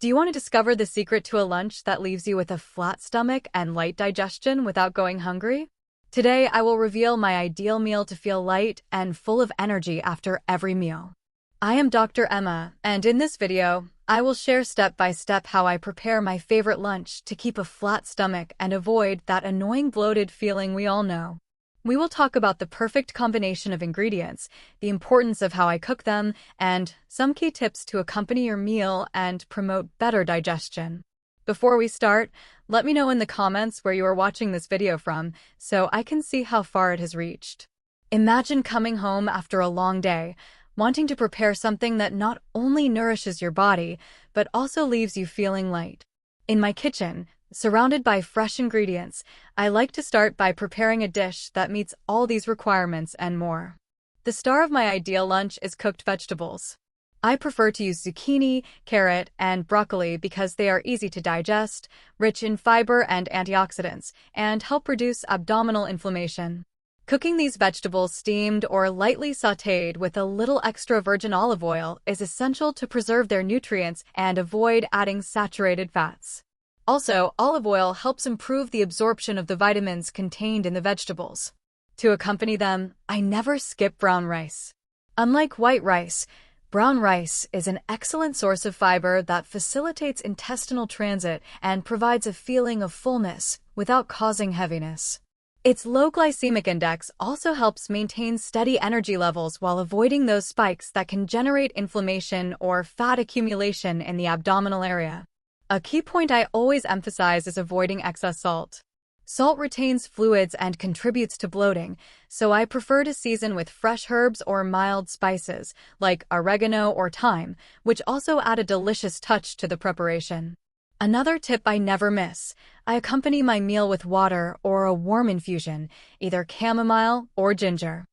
Do you want to discover the secret to a lunch that leaves you with a flat stomach and light digestion without going hungry? Today, I will reveal my ideal meal to feel light and full of energy after every meal. I am Dr. Emma, and in this video, I will share step by step how I prepare my favorite lunch to keep a flat stomach and avoid that annoying bloated feeling we all know. We will talk about the perfect combination of ingredients, the importance of how I cook them, and some key tips to accompany your meal and promote better digestion. Before we start, let me know in the comments where you are watching this video from so I can see how far it has reached. Imagine coming home after a long day, wanting to prepare something that not only nourishes your body, but also leaves you feeling light. In my kitchen, surrounded by fresh ingredients, I like to start by preparing a dish that meets all these requirements and more. The star of my ideal lunch is cooked vegetables. I prefer to use zucchini, carrot, and broccoli because they are easy to digest, rich in fiber and antioxidants, and help reduce abdominal inflammation. Cooking these vegetables steamed or lightly sautéed with a little extra virgin olive oil is essential to preserve their nutrients and avoid adding saturated fats. Also, olive oil helps improve the absorption of the vitamins contained in the vegetables. To accompany them, I never skip brown rice. Unlike white rice, brown rice is an excellent source of fiber that facilitates intestinal transit and provides a feeling of fullness without causing heaviness. Its low glycemic index also helps maintain steady energy levels while avoiding those spikes that can generate inflammation or fat accumulation in the abdominal area. A key point I always emphasize is avoiding excess salt. Salt retains fluids and contributes to bloating, so I prefer to season with fresh herbs or mild spices, like oregano or thyme, which also add a delicious touch to the preparation. Another tip I never miss: I accompany my meal with water or a warm infusion, either chamomile or ginger.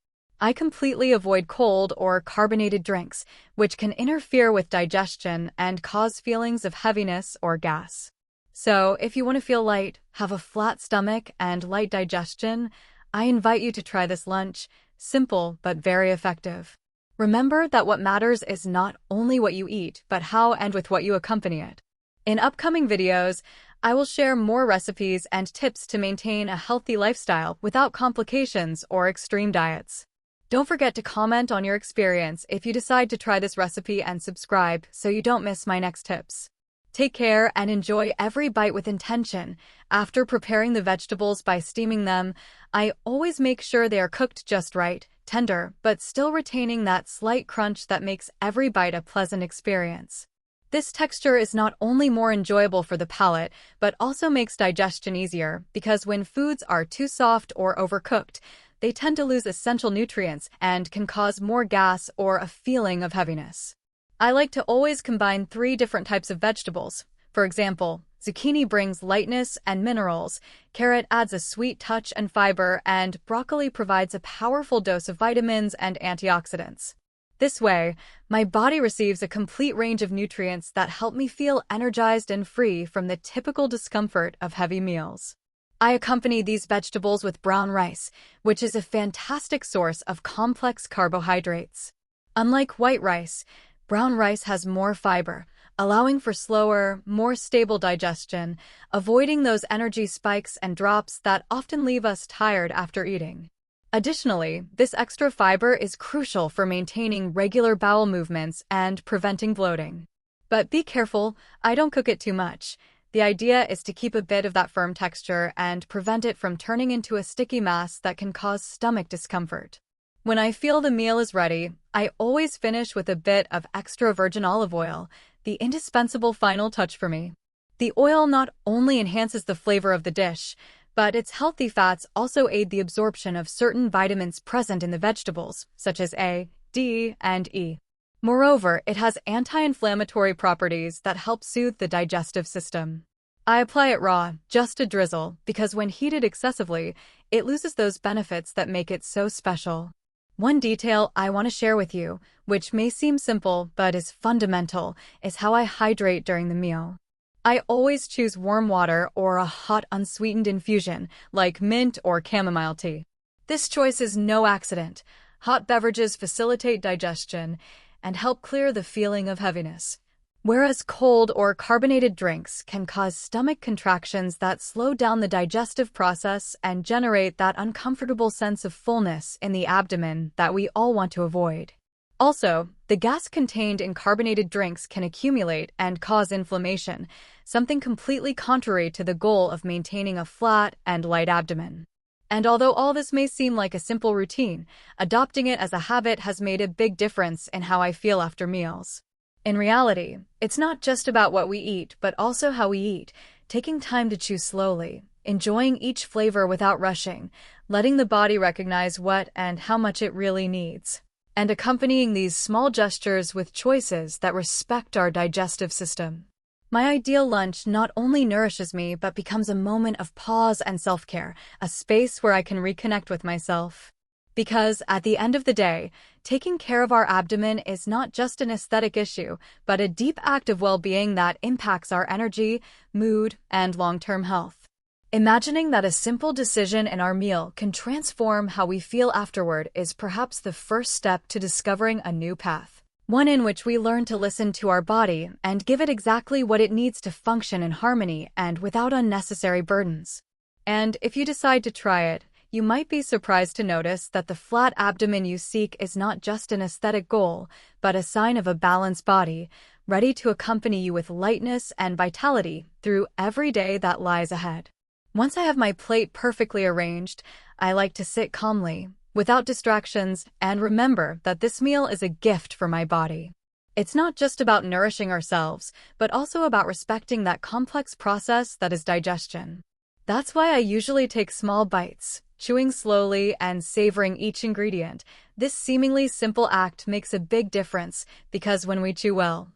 I completely avoid cold or carbonated drinks, which can interfere with digestion and cause feelings of heaviness or gas. So, if you want to feel light, have a flat stomach, and light digestion, I invite you to try this lunch, simple but very effective. Remember that what matters is not only what you eat, but how and with what you accompany it. In upcoming videos, I will share more recipes and tips to maintain a healthy lifestyle without complications or extreme diets. Don't forget to comment on your experience if you decide to try this recipe and subscribe so you don't miss my next tips. Take care and enjoy every bite with intention. After preparing the vegetables by steaming them, I always make sure they are cooked just right, tender, but still retaining that slight crunch that makes every bite a pleasant experience. This texture is not only more enjoyable for the palate, but also makes digestion easier because when foods are too soft or overcooked, they tend to lose essential nutrients and can cause more gas or a feeling of heaviness. I like to always combine 3 different types of vegetables. For example, zucchini brings lightness and minerals, carrot adds a sweet touch and fiber, and broccoli provides a powerful dose of vitamins and antioxidants. This way, my body receives a complete range of nutrients that help me feel energized and free from the typical discomfort of heavy meals. I accompany these vegetables with brown rice, which is a fantastic source of complex carbohydrates. Unlike white rice, brown rice has more fiber, allowing for slower, more stable digestion, avoiding those energy spikes and drops that often leave us tired after eating. Additionally, this extra fiber is crucial for maintaining regular bowel movements and preventing bloating. But be careful, I don't cook it too much. The idea is to keep a bit of that firm texture and prevent it from turning into a sticky mass that can cause stomach discomfort. When I feel the meal is ready, I always finish with a bit of extra virgin olive oil, the indispensable final touch for me. The oil not only enhances the flavor of the dish, but its healthy fats also aid the absorption of certain vitamins present in the vegetables, such as A, D, and E. Moreover, it has anti-inflammatory properties that help soothe the digestive system. I apply it raw, just a drizzle, because when heated excessively, it loses those benefits that make it so special. One detail I want to share with you, which may seem simple but is fundamental, is how I hydrate during the meal. I always choose warm water or a hot unsweetened infusion, like mint or chamomile tea. This choice is no accident. Hot beverages facilitate digestion and help clear the feeling of heaviness. Whereas cold or carbonated drinks can cause stomach contractions that slow down the digestive process and generate that uncomfortable sense of fullness in the abdomen that we all want to avoid. Also, the gas contained in carbonated drinks can accumulate and cause inflammation, something completely contrary to the goal of maintaining a flat and light abdomen. And although all this may seem like a simple routine, adopting it as a habit has made a big difference in how I feel after meals. In reality, it's not just about what we eat, but also how we eat, taking time to chew slowly, enjoying each flavor without rushing, letting the body recognize what and how much it really needs, and accompanying these small gestures with choices that respect our digestive system. My ideal lunch not only nourishes me, but becomes a moment of pause and self-care, a space where I can reconnect with myself. Because, at the end of the day, taking care of our abdomen is not just an aesthetic issue, but a deep act of well-being that impacts our energy, mood, and long-term health. Imagining that a simple decision in our meal can transform how we feel afterward is perhaps the first step to discovering a new path. One in which we learn to listen to our body and give it exactly what it needs to function in harmony and without unnecessary burdens. And if you decide to try it, you might be surprised to notice that the flat abdomen you seek is not just an aesthetic goal, but a sign of a balanced body, ready to accompany you with lightness and vitality through every day that lies ahead. Once I have my plate perfectly arranged, I like to sit calmly, without distractions, and remember that this meal is a gift for my body. It's not just about nourishing ourselves, but also about respecting that complex process that is digestion. That's why I usually take small bites, chewing slowly and savoring each ingredient. This seemingly simple act makes a big difference because when we chew well,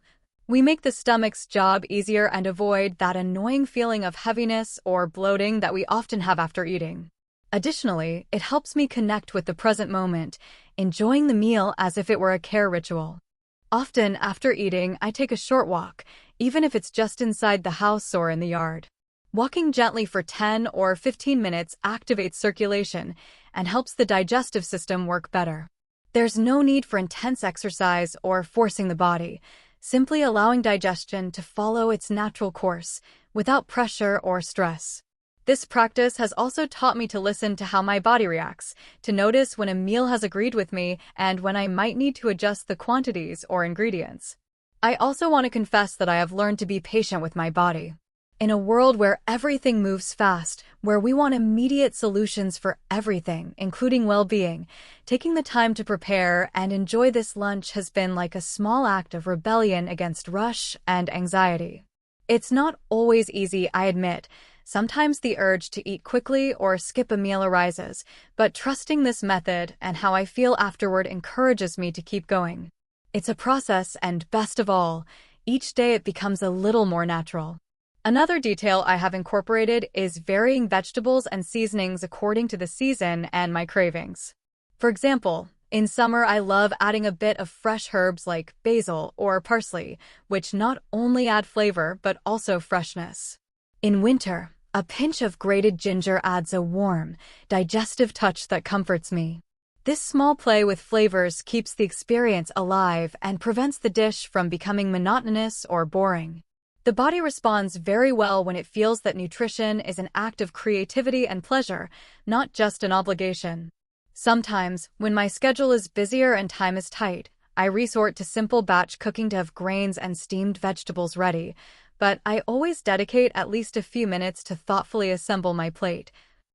we make the stomach's job easier and avoid that annoying feeling of heaviness or bloating that we often have after eating. Additionally, it helps me connect with the present moment, enjoying the meal as if it were a care ritual. Often, after eating, I take a short walk, even if it's just inside the house or in the yard. Walking gently for 10 or 15 minutes activates circulation and helps the digestive system work better. There's no need for intense exercise or forcing the body, simply allowing digestion to follow its natural course without pressure or stress. This practice has also taught me to listen to how my body reacts, to notice when a meal has agreed with me and when I might need to adjust the quantities or ingredients. I also want to confess that I have learned to be patient with my body. In a world where everything moves fast, where we want immediate solutions for everything, including well-being, taking the time to prepare and enjoy this lunch has been like a small act of rebellion against rush and anxiety. It's not always easy, I admit. Sometimes the urge to eat quickly or skip a meal arises, but trusting this method and how I feel afterward encourages me to keep going. It's a process, and best of all, each day it becomes a little more natural. Another detail I have incorporated is varying vegetables and seasonings according to the season and my cravings. For example, in summer I love adding a bit of fresh herbs like basil or parsley, which not only add flavor but also freshness. In winter, a pinch of grated ginger adds a warm, digestive touch that comforts me. This small play with flavors keeps the experience alive and prevents the dish from becoming monotonous or boring. The body responds very well when it feels that nutrition is an act of creativity and pleasure, not just an obligation. Sometimes, when my schedule is busier and time is tight, I resort to simple batch cooking to have grains and steamed vegetables ready, but I always dedicate at least a few minutes to thoughtfully assemble my plate,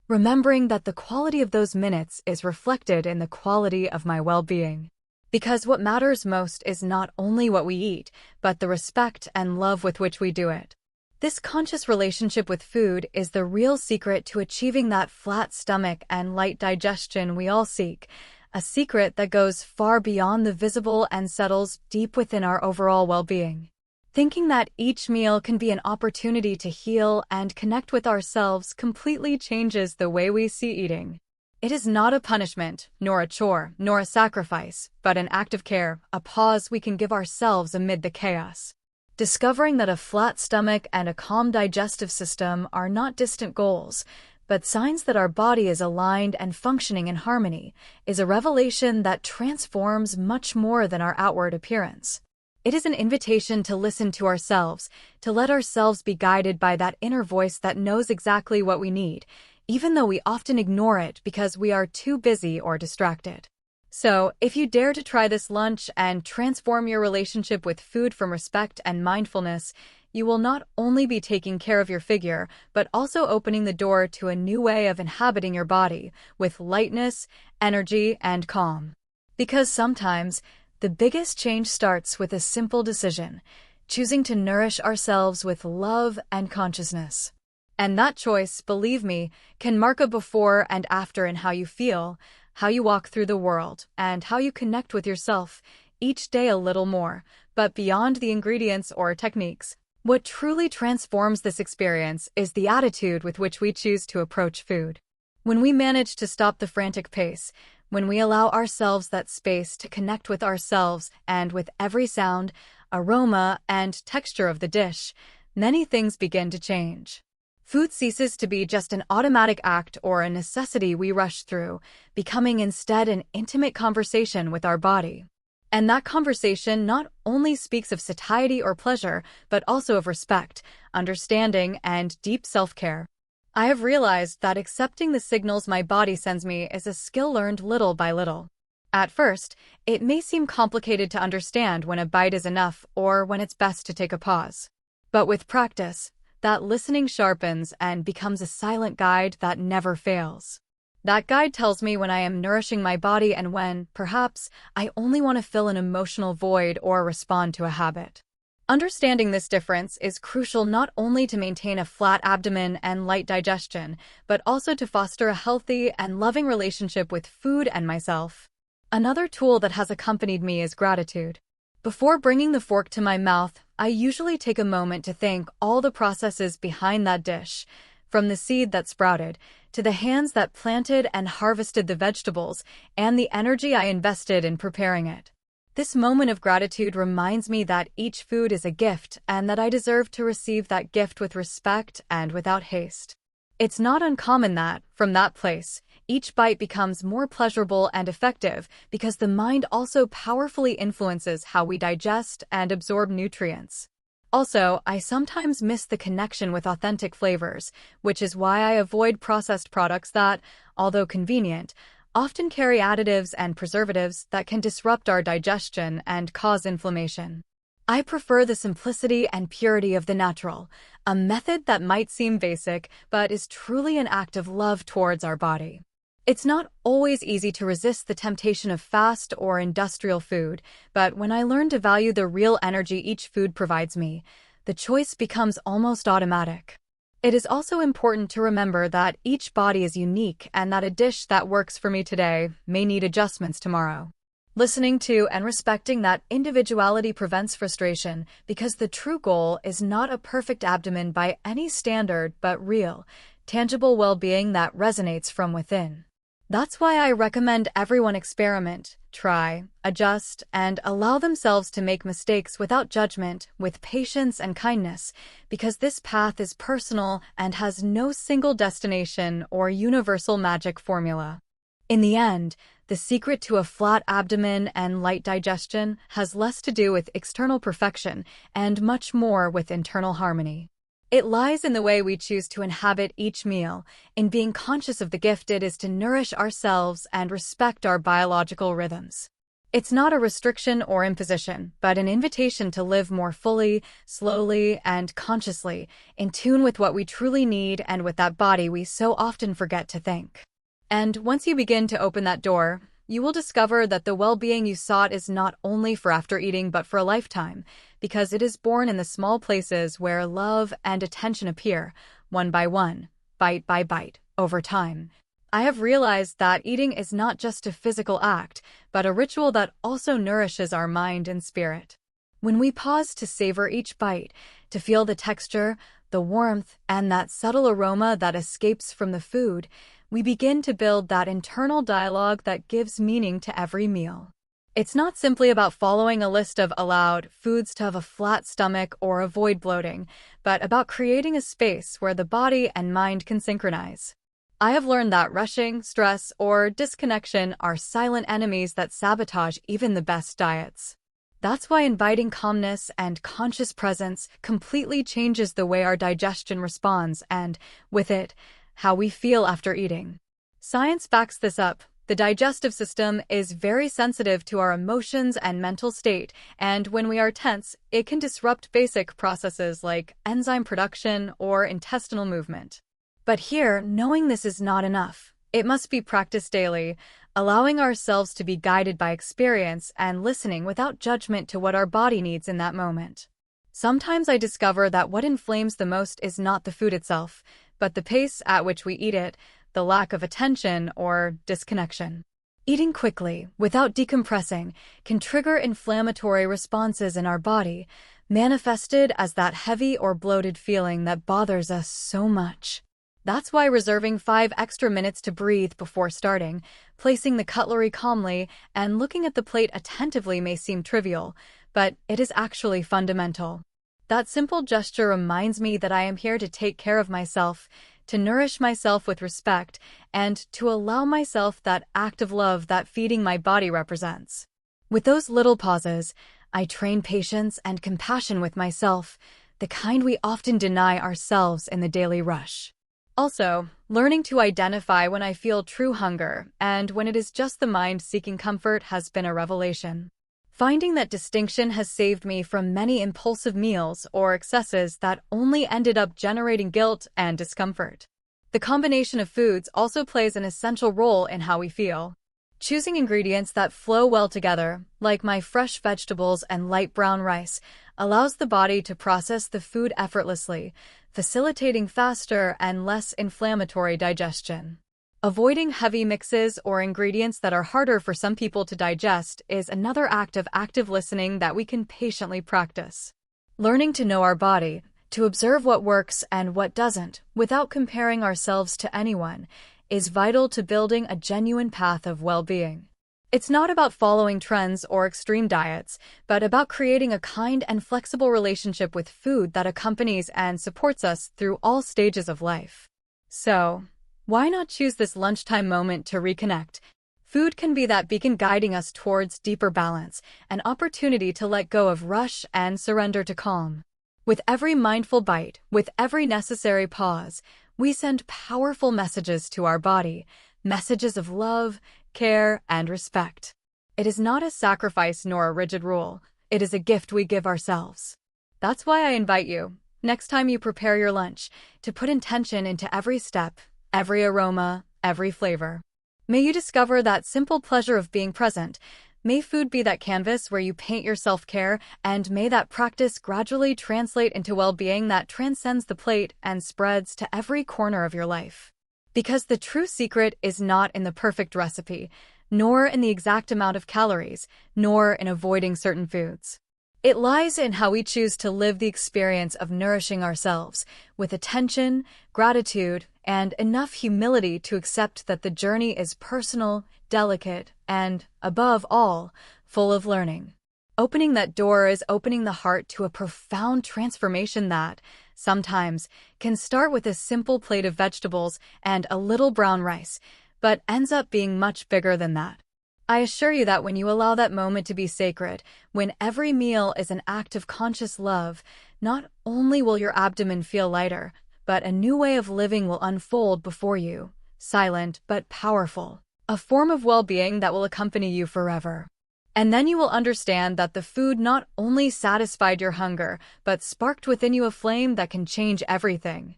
remembering that the quality of those minutes is reflected in the quality of my well-being. Because what matters most is not only what we eat, but the respect and love with which we do it. This conscious relationship with food is the real secret to achieving that flat stomach and light digestion we all seek, a secret that goes far beyond the visible and settles deep within our overall well-being. Thinking that each meal can be an opportunity to heal and connect with ourselves completely changes the way we see eating. It is not a punishment, nor a chore, nor a sacrifice, but an act of care, a pause we can give ourselves amid the chaos. Discovering that a flat stomach and a calm digestive system are not distant goals, but signs that our body is aligned and functioning in harmony, is a revelation that transforms much more than our outward appearance. It is an invitation to listen to ourselves, to let ourselves be guided by that inner voice that knows exactly what we need, even though we often ignore it because we are too busy or distracted. So, if you dare to try this lunch and transform your relationship with food from respect and mindfulness, you will not only be taking care of your figure, but also opening the door to a new way of inhabiting your body with lightness, energy, and calm. Because sometimes, the biggest change starts with a simple decision, choosing to nourish ourselves with love and consciousness. And that choice, believe me, can mark a before and after in how you feel, how you walk through the world, and how you connect with yourself, each day a little more, but beyond the ingredients or techniques. What truly transforms this experience is the attitude with which we choose to approach food. When we manage to stop the frantic pace, when we allow ourselves that space to connect with ourselves and with every sound, aroma, and texture of the dish, many things begin to change. Food ceases to be just an automatic act or a necessity we rush through, becoming instead an intimate conversation with our body. And that conversation not only speaks of satiety or pleasure, but also of respect, understanding, and deep self-care. I have realized that accepting the signals my body sends me is a skill learned little by little. At first, it may seem complicated to understand when a bite is enough or when it's best to take a pause. But with practice, that listening sharpens and becomes a silent guide that never fails. That guide tells me when I am nourishing my body and when, perhaps, I only want to fill an emotional void or respond to a habit. Understanding this difference is crucial not only to maintain a flat abdomen and light digestion, but also to foster a healthy and loving relationship with food and myself. Another tool that has accompanied me is gratitude. Before bringing the fork to my mouth, I usually take a moment to thank all the processes behind that dish, from the seed that sprouted, to the hands that planted and harvested the vegetables, and the energy I invested in preparing it. This moment of gratitude reminds me that each food is a gift and that I deserve to receive that gift with respect and without haste. It's not uncommon that, from that place, each bite becomes more pleasurable and effective because the mind also powerfully influences how we digest and absorb nutrients. Also, I sometimes miss the connection with authentic flavors, which is why I avoid processed products that, although convenient, often carry additives and preservatives that can disrupt our digestion and cause inflammation. I prefer the simplicity and purity of the natural, a method that might seem basic but is truly an act of love towards our body. It's not always easy to resist the temptation of fast or industrial food, but when I learn to value the real energy each food provides me, the choice becomes almost automatic. It is also important to remember that each body is unique and that a dish that works for me today may need adjustments tomorrow. Listening to and respecting that individuality prevents frustration because the true goal is not a perfect abdomen by any standard but real, tangible well-being that resonates from within. That's why I recommend everyone experiment, try, adjust, and allow themselves to make mistakes without judgment, with patience and kindness, because this path is personal and has no single destination or universal magic formula. In the end, the secret to a flat abdomen and light digestion has less to do with external perfection and much more with internal harmony. It lies in the way we choose to inhabit each meal, in being conscious of the gift it is to nourish ourselves and respect our biological rhythms. It's not a restriction or imposition, but an invitation to live more fully, slowly, and consciously, in tune with what we truly need and with that body we so often forget to thank. And once you begin to open that door, you will discover that the well-being you sought is not only for after eating but for a lifetime, because it is born in the small places where love and attention appear, one by one, bite by bite, over time. I have realized that eating is not just a physical act, but a ritual that also nourishes our mind and spirit. When we pause to savor each bite, to feel the texture, the warmth, and that subtle aroma that escapes from the food, we begin to build that internal dialogue that gives meaning to every meal. It's not simply about following a list of allowed foods to have a flat stomach or avoid bloating, but about creating a space where the body and mind can synchronize. I have learned that rushing, stress, or disconnection are silent enemies that sabotage even the best diets. That's why inviting calmness and conscious presence completely changes the way our digestion responds and, with it, how we feel after eating. Science backs this up. The digestive system is very sensitive to our emotions and mental state, and when we are tense, it can disrupt basic processes like enzyme production or intestinal movement. But here, knowing this is not enough. It must be practiced daily, allowing ourselves to be guided by experience and listening without judgment to what our body needs in that moment. Sometimes I discover that what inflames the most is not the food itself, but the pace at which we eat it, the lack of attention or disconnection. Eating quickly, without decompressing, can trigger inflammatory responses in our body, manifested as that heavy or bloated feeling that bothers us so much. That's why reserving 5 extra minutes to breathe before starting, placing the cutlery calmly, and looking at the plate attentively may seem trivial, but it is actually fundamental. That simple gesture reminds me that I am here to take care of myself, to nourish myself with respect, and to allow myself that act of love that feeding my body represents. With those little pauses, I train patience and compassion with myself, the kind we often deny ourselves in the daily rush. Also, learning to identify when I feel true hunger and when it is just the mind seeking comfort has been a revelation. Finding that distinction has saved me from many impulsive meals or excesses that only ended up generating guilt and discomfort. The combination of foods also plays an essential role in how we feel. Choosing ingredients that flow well together, like my fresh vegetables and light brown rice, allows the body to process the food effortlessly, facilitating faster and less inflammatory digestion. Avoiding heavy mixes or ingredients that are harder for some people to digest is another act of active listening that we can patiently practice. Learning to know our body, to observe what works and what doesn't, without comparing ourselves to anyone, is vital to building a genuine path of well-being. It's not about following trends or extreme diets, but about creating a kind and flexible relationship with food that accompanies and supports us through all stages of life. So, why not choose this lunchtime moment to reconnect? Food can be that beacon guiding us towards deeper balance, an opportunity to let go of rush and surrender to calm. With every mindful bite, with every necessary pause, we send powerful messages to our body, messages of love, care, and respect. It is not a sacrifice nor a rigid rule. It is a gift we give ourselves. That's why I invite you, next time you prepare your lunch, to put intention into every step, every aroma, every flavor. May you discover that simple pleasure of being present. May food be that canvas where you paint your self-care, and may that practice gradually translate into well-being that transcends the plate and spreads to every corner of your life. Because the true secret is not in the perfect recipe, nor in the exact amount of calories, nor in avoiding certain foods. It lies in how we choose to live the experience of nourishing ourselves, with attention, gratitude, and enough humility to accept that the journey is personal, delicate, and, above all, full of learning. Opening that door is opening the heart to a profound transformation that, sometimes, can start with a simple plate of vegetables and a little brown rice, but ends up being much bigger than that. I assure you that when you allow that moment to be sacred, when every meal is an act of conscious love, not only will your abdomen feel lighter, but a new way of living will unfold before you, silent but powerful, a form of well-being that will accompany you forever. And then you will understand that the food not only satisfied your hunger, but sparked within you a flame that can change everything.